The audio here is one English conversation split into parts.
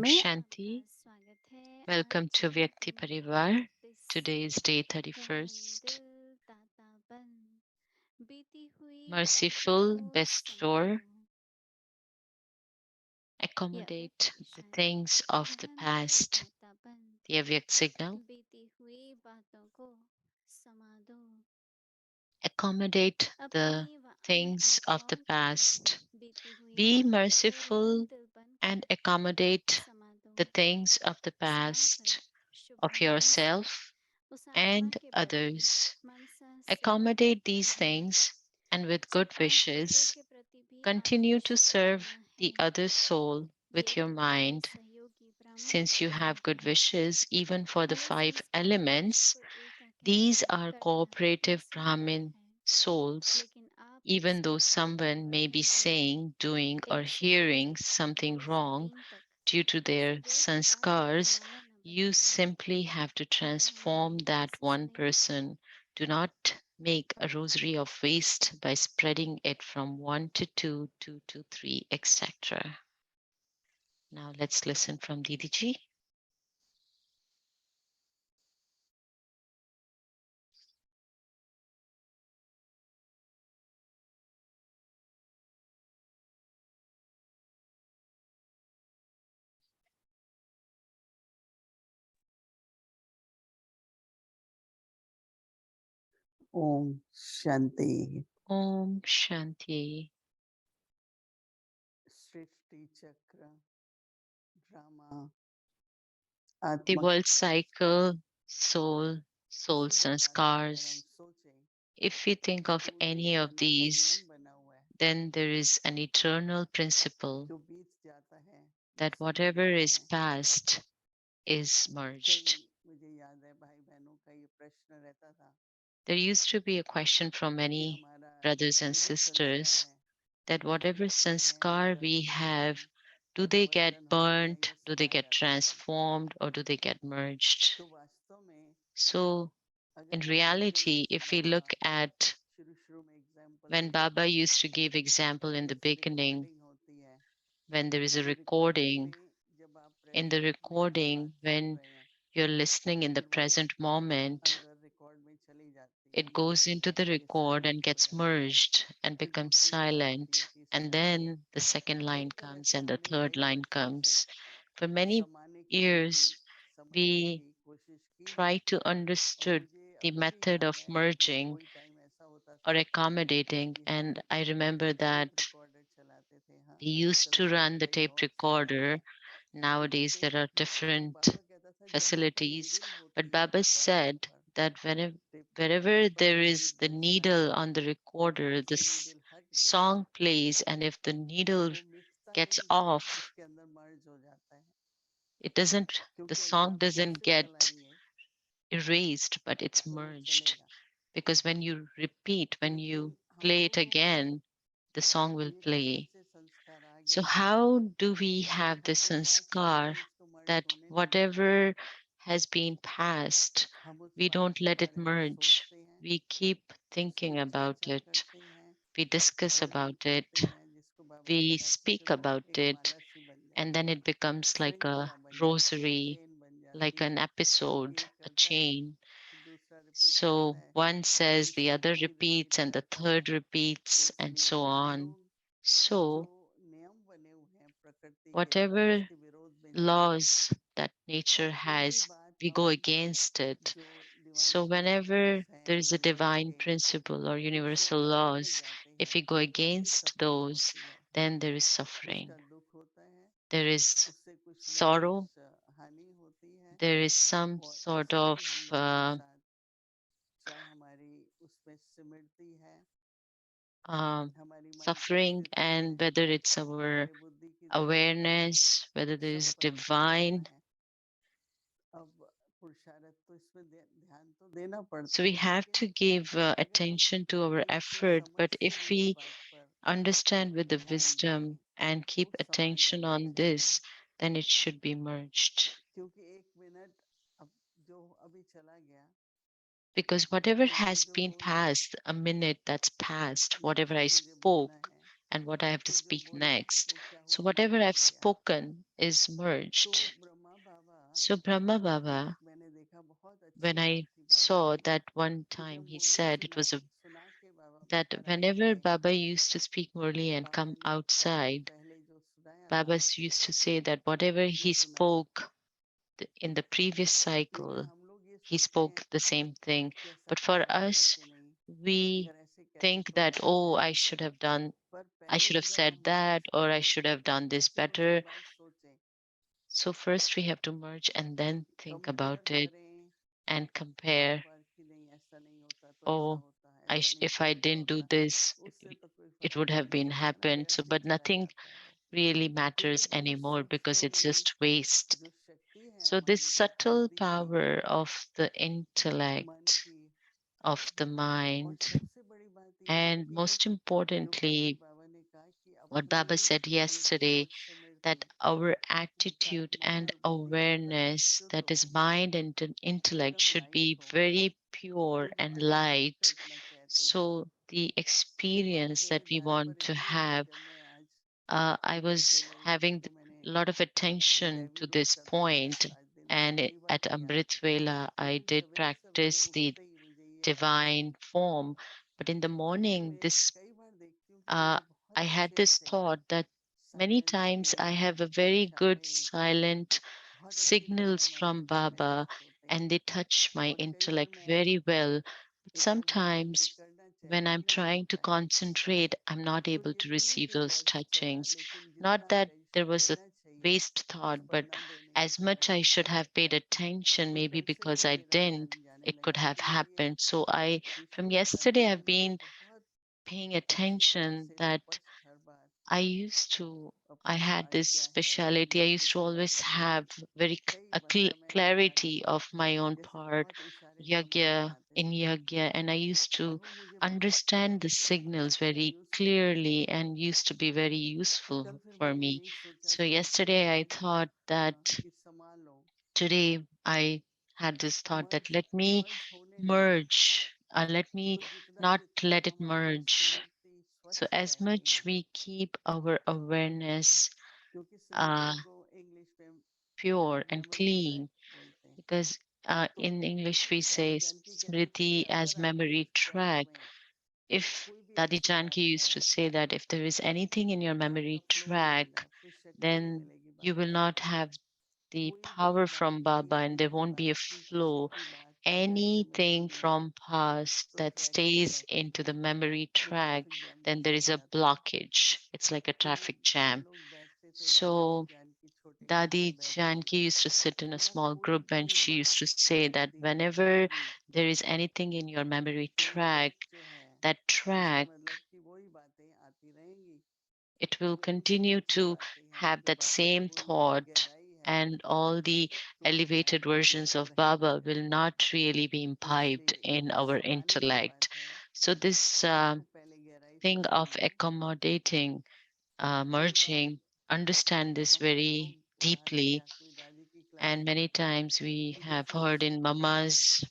Om Shanti. Welcome to Vyakti Parivar. Today is day 31st. Merciful, Bestower, accommodate the things of the past. The Avyak signal. Accommodate the things of the past. Be merciful and accommodate the things of the past of yourself and others. Accommodate these things and with good wishes, continue to serve the other soul with your mind. Since you have good wishes, even for the five elements, these are cooperative Brahmin souls. Even though someone may be saying, doing, or hearing something wrong due to their sanskars, you simply have to transform that one person. Do not make a rosary of waste by spreading it from 1 to 2, 2 to 3, etc. Now let's listen from Didi ji. Om Shanti. Om Shanti. Srishti Chakra Drama The Atma world cycle, soul, soul किसी भी बात को अगर हम sanskars. सोचें If we think of तो उसके any ऊपर of हमेशा these, नियम बना हुआ है then there is an eternal principle जो बीत जाता है वो that सब मिल whatever जाता is है past is कई merged. मुझे याद है भाई बहनों का ये प्रश्न रहता था There used to be a question from कि many हमारा brothers and जो भी संस्कार sisters है that वो हम whatever रखते हैं sanskar जल we देते have, हैं do they get परावर्तन होता है burnt, या do they समाया get जाता है transformed, or do they get merged? तो वास्तव में So, in अगर हम पहले reality, जैसे if we Baba look at शुरू शुरू में एग्जाम्पल when देते Baba थे used to give example in the जैसे beginning, रिकॉर्डिंग होती है when there is a तो रिकॉर्डिंग recording, में जब आप in the प्रेजेंट में recording, बात सुन when रहे हैं you're listening in the फिर वो present moment, अंदर रिकॉर्ड में चली जाती है it मर्ज goes हो into the जाती है record and साइलेंट हो gets जाती है merged and फिर becomes दूसरी लाइन आती है silent. And तीसरी आती है then the second तो line इस तरह comes से and the हमने third कई line वर्षों से comes. For many समाने की विधि years, समझने we की कोशिश की है try to और understood मुझे the अभी भी method याद of है कि merging कोई टाइम ऐसा होता or था accommodating. कि हम And I remember tape that recorder चलाते थे हाँ we used आजकल to तो run the कई tape और सुविधाएं recorder. हैं Nowadays, तो there are वो different बाबा कहता था जहाँ पे facilities. नीडल But होती है Baba रिकॉर्डर said पर that टेप रिकॉर्डर wherever पर there यदि is the दक्षिणाएं needle on the वो recorder, वहां the से नीडल हट गई song plays, and if the तो needle वो मिटता gets नहीं है off, उसके अंदर मर्ज हो जाता है the क्योंकि अगर song आप फिर doesn't से get चलाएंगे erased, but it's तो वो merged. चलेगा Because when you repeat, when लेकिन you हम play it लोगों को again, the song will ये कहाँ play. से संस्कार आ So, गया है how do we कि have the हम जो पास्ट में थे sanskar उसको मर्ज that होने नहीं देते whatever has been past, हम उस we बात don't के let it बारे में merge? सोचते हैं We keep उस thinking पर about चर्चा it, करते हैं we discuss वर्णन about करते it, हैं जिसको बाबा ने we कहा कि speak फिर वो about एक it, माला सी बन and जाती then है it becomes like a श्रृंखला बन जाती है rosary, चेन बन like जाती an है episode, एक a करता है chain. फिर दूसरा रिपीट करता So है one says, the तीसरा other फिर रिपीट repeats, and the करता third है तो repeats, and इसलिए so हम on. लोग जो So, नियम बने हुए हैं प्रकृति के whatever उसके विरोध में जाते हैं laws that nature और कोई भी has, बात we go हम against it. जो डिवाइन So, प्रिंसिपल्स whenever हैं there is a universe divine के principle or उससे universal आगे बढ़ laws, जाते if हैं we go तो उसकी against सफरिंग those, होती है then there is suffering, उसका दुख होता है there is उससे कुछ ना sorrow, कुछ हानि होती है there is some और sort ऐसा of ही हम लोगों के साथ चाहे हमारी उसमें सिमटती है um, हमारी मानसिक suffering, स्थिति में and whether it's our हमारे बुद्धि की दृढ़ता में awareness, whether there सब is प्राप्त हो जाता divine. है अब पुरुषार्थ तो इसमें ध्यान तो देना पड़ता So we है have लेकिन to give अगर हम attention to our ठीक से effort, समझ but से if भी इस we बात पर understand with the ध्यान दें wisdom and तो keep समागम attention हो on जाते हैं this, then it should be merged. क्योंकि एक मिनट अब जो अभी चला गया Because whatever तो वो has जो been बोला past, a minute that's past, या whatever जो I मुझे बोलना spoke, है and what I have to तो जब speak बोला next. तो क्या So हुआ, whatever मर्ज I've हो गया। spoken is तो merged. ब्रह्मा बाबा, So Brahma Baba, मैंने देखा बहुत when अच्छी बात I थी बाबा saw की, that one कि time जब he Murali said it was a सुना के बाबा that बाहर whenever आएंगे, Baba used to speak Murli and Baba come ने पहले outside, पहले जो सुनाया था Baba used to say that whatever वो he सुनाया। spoke in the previous लेकिन cycle, हम लोग ये he सोचते spoke हैं the same thing. कि ऐसा But for करना था us, कि नहीं, we अगर ऐसे कहते think तो that, बेहतर oh, है। पर I पहले should have जब said हम that, मर्ज or I करें should have done this फिर उसके better. बाद सोचें, So first we have to merge and then think compare about it करें and वहाँ compare. पर कि नहीं ऐसा नहीं होता तो ऐसा Oh, होता, ऐसा नहीं if तो I ऐसा didn't do होता। this, उससे तो कोई it फर्क would नहीं have been पड़ता, अपना happened. So, व्यस्त ही but चला nothing जाता है। really क्योंकि matters जो anymore because सूक्ष्म it's में just waste. जो शक्ति है So, this हमारी subtle बुद्धि की, power of the मन intellect, की, of the और mind, सबसे बड़ी बात यह है and कि most जो कल भी importantly, बाबा ने कहा कि what Baba अपनी said एक yesterday, सोच समझती, that our विचार attitude मन and और बुद्धि एकदम awareness, शुद्ध that is हो, mind and intellect, एकदम should लाइट be हो। very pure तो जो and अलौकिक light. कल्पना कहते हैं, So, the experience मेरे that we जाने want पर to इतनी हुई have, जब मैं आज I दूसरे was लोगों having को मैंने a lot of attention दैवी to रूप this बताया, point, 5 दिन तक and कई बार at किया, Amrit Vela, I लेकिन did सवेरे सवेरे practice the उठते ही मुझे ये बात divine form. But in the क्योंकि morning, मैं this कई बार देखती हूँ कि uh, मुझे बहुत I had अच्छे this अच्छे thought that many silent times I have a very good इशारे, silent बहुत अच्छी तरह signals from मैसेजेस मेरे Baba, पास होते हैं। and they touch my और कई बार intellect मैं very well. But एकाग्रता से sometimes करना when चाहती हूँ, I'm नहीं trying to होता है। concentrate, I'm not तो able ये to तो नहीं receive कि those व्यस्त चला, touchings. लेकिन Not जितना that there attention was a देना चाहिए waste thought, but वरना देने के as much कारण I should ऐसा have होता paid है। attention, तो maybe कल से because फिर I मेरा didn't, ध्यान जाने it could लगा, have तो ये happened. So I, from पिछले yesterday, 10 दिन I've से been बहुत paying अच्छी तरह attention से that स्पष्ट हर बार I अपना had पार्ट this क्या है, speciality. I मन used to किससे always लग रही है। have very कई बार समय के साथ clarity of my own जैसे part, बहुत इशारे समझ में yagya, आते in थे, yagya, and I used और to वो मुझे बहुत understand the signals very useful लगते clearly थे। and used to be very तो कल useful फिर for मैंने me. यही सोचा So कि इसको yesterday I thought that कि संभालो, today I had this thought that merge let me मर्ज होने दो। merge, let me तो जितना not जितना let it हमारी merge. स्मृति So स्वच्छ as रहती much है, we keep our awareness क्योंकि uh, स्मृति को इंग्लिश में pure and memory track clean, बोलते हैं। because तो in English we दादी say जानकी कहती थी कि smriti as अगर आपके memory ट्रैक track. में If कोई भी Dadi अच्छी Janki बात used है to say that if there is anything in your तो आपका memory फ्लो नहीं मिला, track, आपको शक्ति नहीं then मिलेगी you बाबा will से। not have the कोई भी power बात, from कोई Baba and there अतीत की won't be a बात, कोई किसी flow. की बात अगर ऐसे Anything मिलेगी नहीं from past तो that ट्रैक नहीं stays into the लौटेगी, memory फिर track, traffic jam then there जैसा हो is a जाता है। blockage. It's like a तो traffic हम jam. लोग बैठते थे, दादी So जानकी छोटे ग्रुप में Dadi बैठती, Janki used to sit in a वरना small कोई group and भी she used बात to say that ध्यान में whenever आएगी there is anything in your memory तो वो ट्रैक track, जो है, that इसका track, मतलब कि वही बातें आती रहेंगी, it will वो ऊंची continue ऊंची to बातें हैं, have जो that बाबा की same वही thought, गहराई है, and all the तो वो ट्रैक elevated के versions ऊपर of रहेगी। Baba will not really be तो इसलिए imbibed in ये our संभालने की intellect. बात है So, this कि इसको पहले गहराई से thing of समझो। accommodating, कई बार merging, understand this हम लोग very क्लास deeply. या कोई दादी की क्लास And में many times we तो have जैसे heard जैसे in चलते हैं Mama's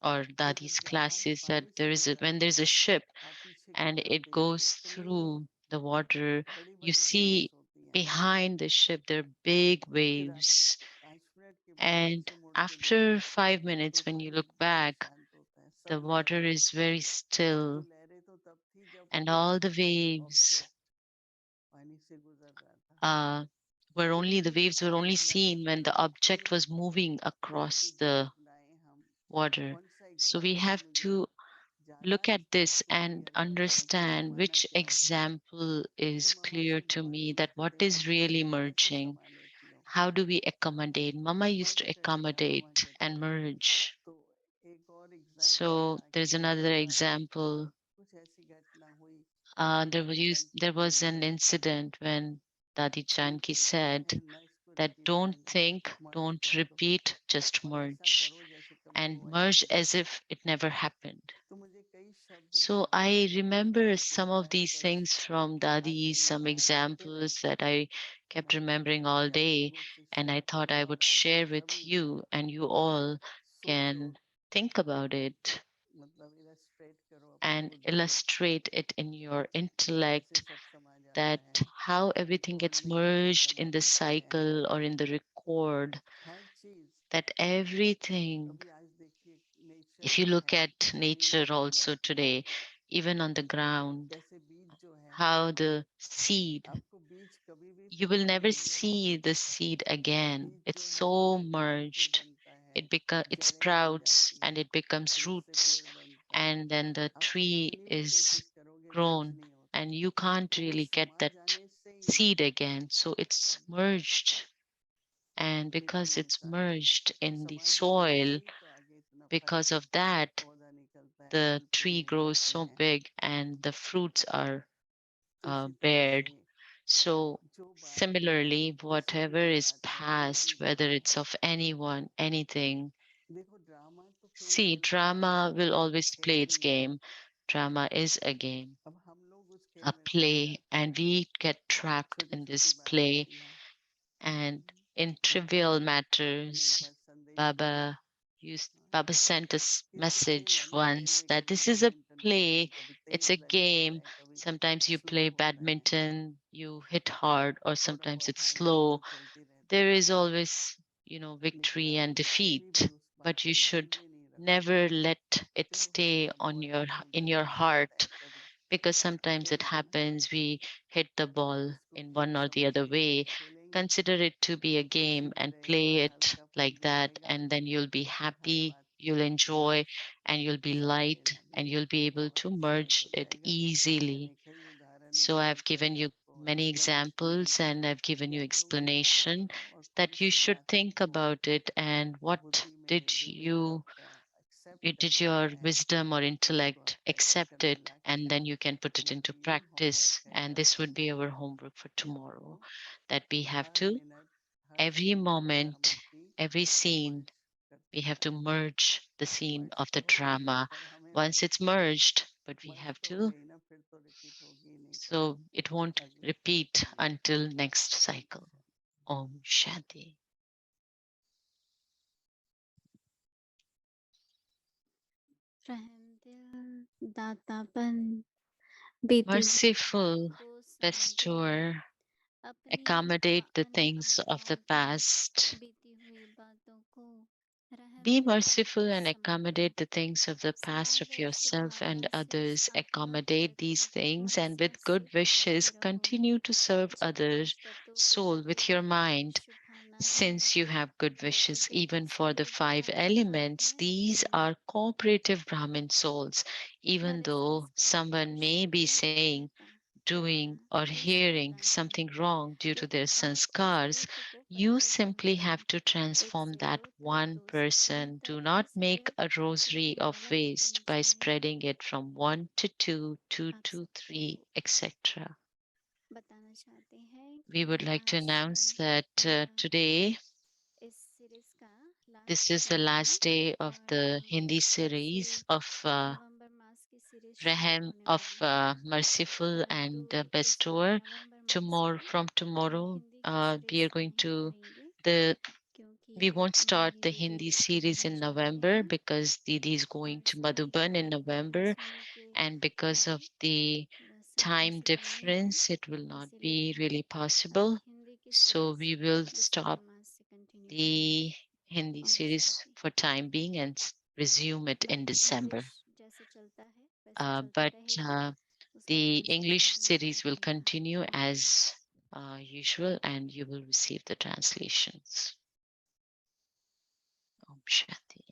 or तो जब Dadi's जहाज classes that पानी से there is a, गुजरा, when there's a ship आप पीछे की and तरफ it देखिए, goes इतनी through the water, बड़ी you बड़ी वेव्स see होती हैं, behind the ship there are big फिर आप waves. 5 मिनट के बाद And पीछे मुड़ के after देखिए, 5 minutes, तो when you पानी look बहुत back, शांत होता है, the सब water लहरें, is very वो still, लहरें तो तब थी जब and कोई all the waves ऑब्जेक्ट पानी से गुजर रहा था। uh, were तो only the ये waves were only कल्पनाएं seen when the कि object was moving कोई across भी the कल्पनाएं हम water. कौन सा So we एग्जाम्पल have मुझे to ज़्यादा look at this स्पष्ट and क्लियर लग रहा है कि understand संभालना which क्या होता है। example तो is मम्मा clear से to बहुत me that पूछते what थे कि is really तुम कैसे merging. संभाल लेती हो, How do we accommodate? Mama used merge to करती हैं मम्मा accommodate कहते and थे। merge. तो एक और एग्जाम्पल So था there's कि another एक बार example. कुछ ऐसी घटना हुई कि दादी जानकी There was बोली an incident when Dadi कि Janki एक said मैं इसको that रिपीट don't करूंगी, think, मर्ज don't कर दो repeat, just और ऐसा merge करो जैसे कभी and हुआ ही merge नहीं। as if it never happened. तो मुझे कई शब्द So बाबा ने I कई remember तरह के some of इशारे these पर things from आते Dadi, some नहीं आते examples रहे। that I तो kept मैंने remembering सोचा all कि आप day, लोगों से and I शेयर thought करूं I और would आप लोग share with सभी you, and you all सोचो। can think about it. मतलब इलस्ट्रेट करो अपनी and बुद्धि में illustrate it in your कि कैसे intellect, सब समा जाता that है, how एक everything gets वर्णिका में merged in the समाते हैं cycle or in the record, हर चीज। that everything, अभी आज देखिए नेचर if you जो look है at जमीन nature के also अंदर today, even on the ground, कैसे बीज जो है, how the seed, आपको बीज कभी भी you फिर will नहीं never मिलेगा। see the seed again. बीज It's जो है so वो अंकुर merged. बनता है, It जड़ें बन sprouts जाती and हैं, it becomes फिर उससे roots, पेड़ बनता है। and then the आप tree कितनी भी is कोशिश करोगे कुछ grown, नहीं होता, and you can't वो really get समा that जाने से ही seed again. So it's merged. And एक because it's मिलता है, merged और in the समा जाने से soil, ही तो आगे इतना फल because of that, पौधा निकलता है, the फल फूल tree grows निकलते so हैं। big and the fruits are तो इसी तरह bared. से So, जो बात similarly, किसी भी whatever is बात है कोई भी past, whether बात it's है, of anyone, anything, देखो ड्रामा तो खेल see, खेलता है, drama will एक always play खेल its ही है। game. Drama is a game, अब हम लोग उस खेल a में फंस play, जाते and हैं we get trapped छोटी in छोटी this बातों play. पे यहाँ। And in मतलब trivial मैंने एक matters, बार संदेश भेजा, Baba हाँ, Baba sent us कि ये तो खेल message है ना, खेल once में that कभी this is a बैडमिंटन होता है, play, कभी it's a तेज लग जाता game. है, कभी Sometimes you स्लो play होता है, badminton, you hit hard, or थोड़ा sometimes बहुत it's हार जीत slow. तो चलती रहती There है। is always, लेकिन victory and आपने कभी भी defeat, उस बात but you को दिल should में नहीं रखोगे, never let it चलो हो stay गया on बॉल your खेल in रहे your हो जाता है heart, कभी, because sometimes it खेल है ना, happens we hit the ball उसको in खेल one or the other समझिए, way. खेलेंगे, Consider it to be a खुशी game भी and रहेगी, play it हल्कापन like भी that, रहेगा, and then you'll be और हर happy, बात you'll को enjoy, and you'll be साथ light, लेना भी and you'll be able बहुत to सहज merge हो it जाएगा। easily. मैंने कई उदाहरण So दिए I've given कई you आपको many explanation the, examples and I've given कि you आप लोग विचार explanation करो और कौन that you सी should बात think आपको about it, and what बुद्धि did में दिव्य you आपका एक्सेप्ट did करना your है, wisdom or उसको intellect आप प्रैक्टिस accept करने it, लगे। and then you can put it into मतलब ये practice. होमवर्क है And कल this का, would be our homework for कि आपको tomorrow, that we have her to, minute her every second moment, drama की every scene, मर्ज करते we have to जाना है। merge the scene merge of तो the हो गई है drama पर हमें once it's merged, but we merge have तो हो to, गई ना, फिर तो रिपीट होगी ही नहीं कभी, so it won't अगले repeat साइकिल में। until next ओम cycle. शांति। Om Shanti. रहमदिल दातापन बीती हुई Merciful रातों को समझो, Bestower, अपनी व accommodate the अन्य things of the आत्माओं की past. बीती हुई बातों को Be रहमदिल merciful बनकर and संभालो। accommodate the things of the past of Sagar yourself and शुभभावना से उस others. आत्मा Accommodate प्रति these things and Mansa with good सुख wishes करते रहो, continue to serve जो other उस तत्व के soul प्रति with your भी mind. शुभ भावना है, Since you have good जो wishes उसे even for the वास्तविक five जानता elements, है these कि are cooperative Brahmin souls. Even her though संस्कार someone may be शक्ति saying, कर्ता doing, करता or हो hearing सकता है, something wrong due to their लेकिन आप उस sanskars, एक को you परिवर्तन simply करें। have to एक transform से that दो तक, one दो से तीन person. तक, Do तीन not से make एक a तक rosary ये of अलग waste होनी by चाहिए। spreading it from one to two, two आप to सबको three, etc. बताना चाहते हैं We कि would like to आज announce that हमारा today, इस सीरीज का this last is day the है, last day of और the Hindi कल से series of नवंबर मास की सीरीज शुरू Rahem होने of वाली है। Merciful परंतु and इस Bestower. नवंबर मास Tomorrow, में from हम tomorrow, हिंदी की we are सीरीज going नहीं to करेंगे, the क्योंकि we won't start the Mohini Hindi दीदी series कल in जा रहे November हैं, because Didi is going और to समय का Madhuban in November, समय के and because of the थोड़ा सा time पॉसिबल नहीं है, difference, it will not इसीलिए be हम really possible. हिंदी की So series we will December stop मास से कंटिन्यू करेंगे। the Hindi Om series Shanti. for time being and resume it in बाकी इंग्लिश December. जैसे चलता है वैसे चलता But रहेगा, उसका the कोई ऐसा English नहीं series will रहेगा। continue Om as Shanti. usual, and you will receive the translations. Om Shanti.